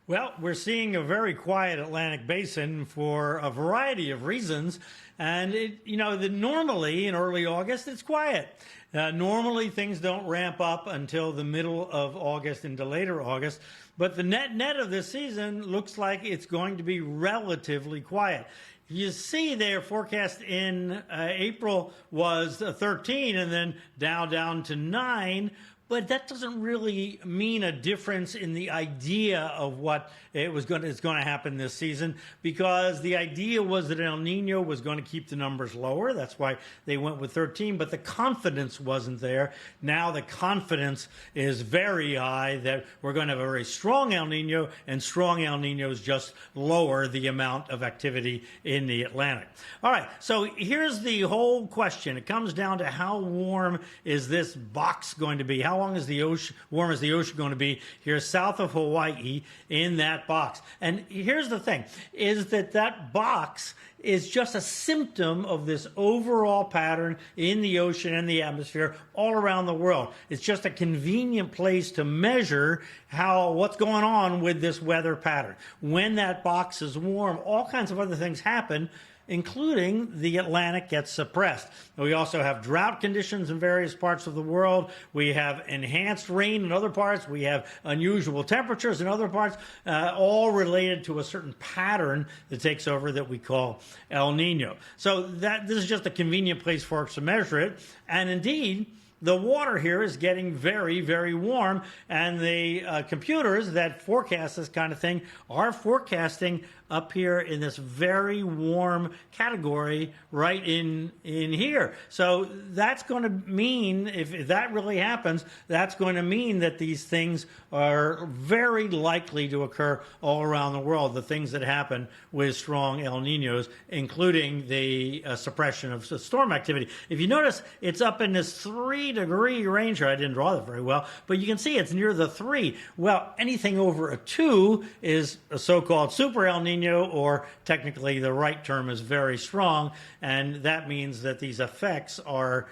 Well, we're seeing a very quiet Atlantic basin for a variety of reasons. And, normally in early August, it's quiet. Normally, things don't ramp up until the middle of August into later August. But the net of this season looks like it's going to be relatively quiet. You see their forecast in April was 13 and then down to 9. But that doesn't really mean a difference in the idea of what is going to happen this season, because the idea was that El Nino was going to keep the numbers lower. That's why they went with 13, but the confidence wasn't there. Now the confidence is very high that we're going to have a very strong El Nino, and strong El Ninos just lower the amount of activity in the Atlantic. All right, so here's the whole question. It comes down to how warm is this box going to be? How long is the ocean, warm is the ocean going to be here south of Hawaii in that box? And here's the thing, is that box is just a symptom of this overall pattern in the ocean and the atmosphere all around the world. It's just a convenient place to measure what's going on with this weather pattern. When that box is warm, all kinds of other things happen, including the Atlantic gets suppressed. We also have drought conditions in various parts of the world. We have enhanced rain in other parts. We have unusual temperatures in other parts, all related to a certain pattern that takes over that we call El Nino. So this is just a convenient place for us to measure it. And indeed, the water here is getting very, very warm, and the computers that forecast this kind of thing are forecasting up here in this very warm category right in here. So that's going to mean, if that really happens, that's going to mean that these things are very likely to occur all around the world, the things that happen with strong El Ninos, including the suppression of storm activity. If you notice, it's up in this 3-degree range here. I didn't draw that very well, but you can see it's near the 3. Well, anything over a 2 is a so-called super El Nino, or technically the right term is very strong, and that means that these effects are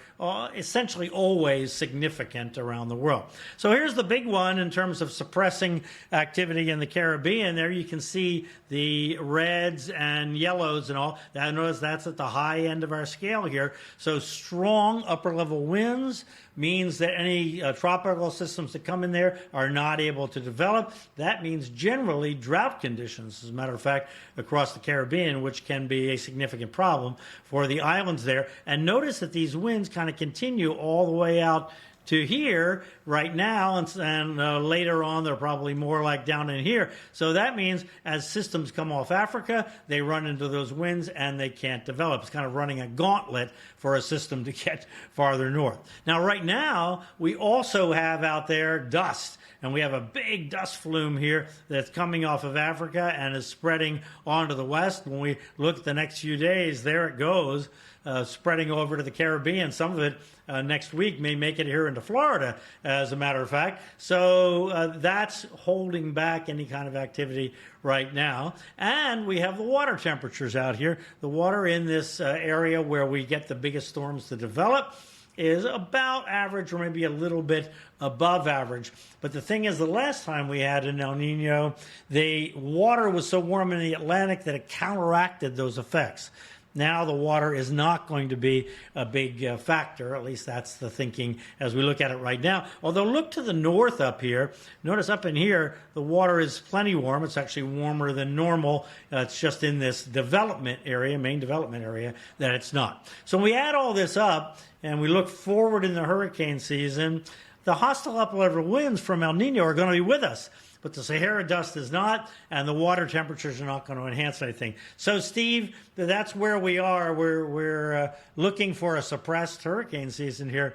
essentially always significant around the world. So here's the big one in terms of suppressing activity in the Caribbean. There you can see the reds and yellows and all. Notice that's at the high end of our scale here. So strong upper level winds means that any tropical systems that come in there are not able to develop. That means generally drought conditions, as a matter of fact, across the Caribbean, which can be a significant problem for the islands there. And notice that these winds kind of continue all the way out to here right now, and later on they're probably more like down in here. So that means as systems come off Africa, they run into those winds and they can't develop. It's kind of running a gauntlet for a system to get farther north. Now right now we also have out there dust. And we have a big dust flume here that's coming off of Africa and is spreading onto the west. When we look at the next few days, there it goes, spreading over to the Caribbean. Some of it next week may make it here into Florida, as a matter of fact. So that's holding back any kind of activity right now. And we have the water temperatures out here. The water in this area where we get the biggest storms to develop is about average, or maybe a little bit above average. But the thing is, the last time we had an El Nino, the water was so warm in the Atlantic that it counteracted those effects. Now the water is not going to be a big factor, at least that's the thinking as we look at it right now. Although look to the north up here, notice up in here, the water is plenty warm. It's actually warmer than normal. It's just in this development area, main development area, that it's not. So when we add all this up and we look forward in the hurricane season, the hostile upper-level winds from El Nino are going to be with us. But the Sahara dust is not, and the water temperatures are not going to enhance anything. So, Steve, that's where we are. We're looking for a suppressed hurricane season here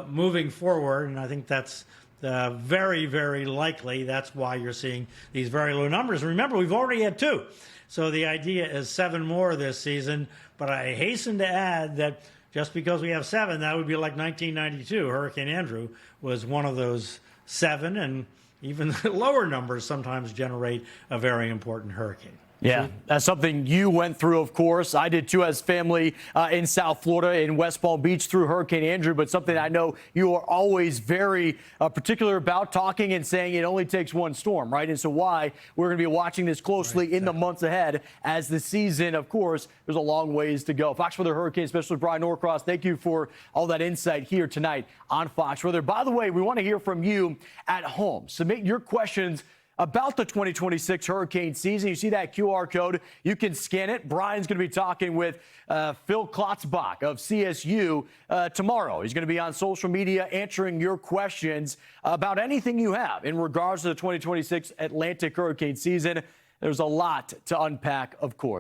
moving forward, and I think that's very, very likely. That's why you're seeing these very low numbers. And remember, we've already had 2. So the idea is 7 more this season, but I hasten to add that just because we have 7, that would be like 1992. Hurricane Andrew was one of those 7, and even the lower numbers sometimes generate a very important hurricane. Yeah, that's something you went through, of course. I did too, as family in South Florida, in West Palm Beach through Hurricane Andrew, but something I know you are always very particular about, talking and saying it only takes one storm, right? And so why we're going to be watching this closely in the months ahead as the season, of course, there's a long ways to go. Fox Weather Hurricane Specialist Bryan Norcross, thank you for all that insight here tonight on Fox Weather. By the way, we want to hear from you at home. Submit your questions about the 2026 hurricane season. You see that QR code. You can scan it. Brian's going to be talking with Phil Klotzbach of CSU tomorrow. He's going to be on social media answering your questions about anything you have in regards to the 2026 Atlantic hurricane season. There's a lot to unpack, of course.